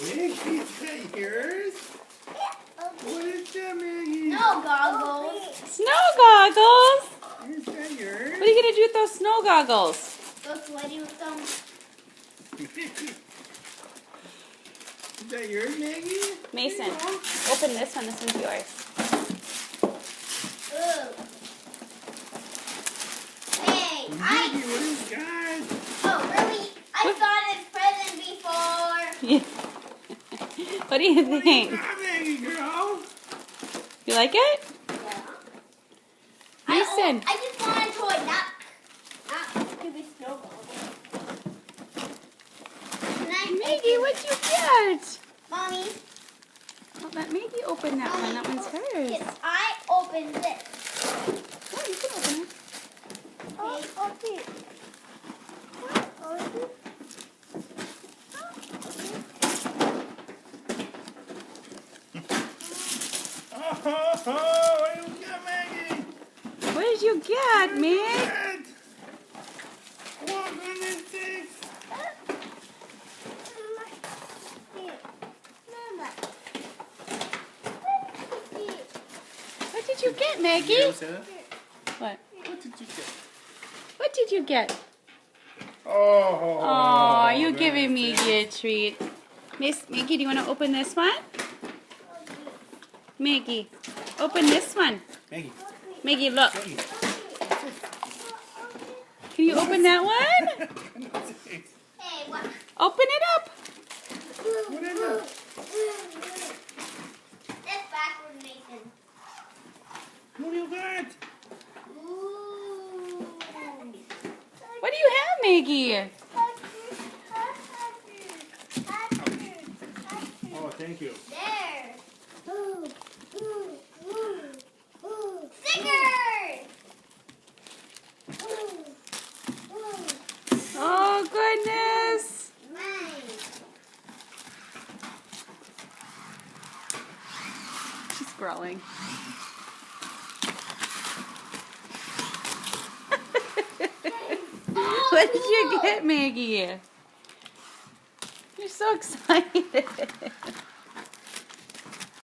Maggie, is that yours? What is that, Maggie? No goggles. Snow goggles? Is that yours? What are you going to do with those snow goggles? Go sweaty with them. Is that yours, Maggie? Mason, open this one. This one's yours. Ooh. Hey, Maggie, what is that? Oh, really? I got a present before. Yeah. What do you What is think? that, Maggie girl? You like it? Yeah. Mason. I just want a toy, not stupid snowball. Maggie, what'd you get? Mommy, Oh, let Maggie open that one. That one's hers. yes, I opened this. Oh, you can open it. Okay. Oh, what did you get, Maggie? What did you get, Meg? What goodness sakes? What did you get, Maggie? Yes, huh? What? What did you get? What did you get? Oh, Oh, you giving Maggie a treat. Miss Maggie, do you want to open this one? Maggie, open this one. Maggie, Maggie, look. Maggie. Can you open that one? Hey, what? Open it up. What is it? That's backward, Nathan. What do you got? Ooh. What do you have, Maggie? Oh, thank you. There. Stickers. Oh, goodness. Nice. She's scrolling. What did you get, Maggie? You're so excited.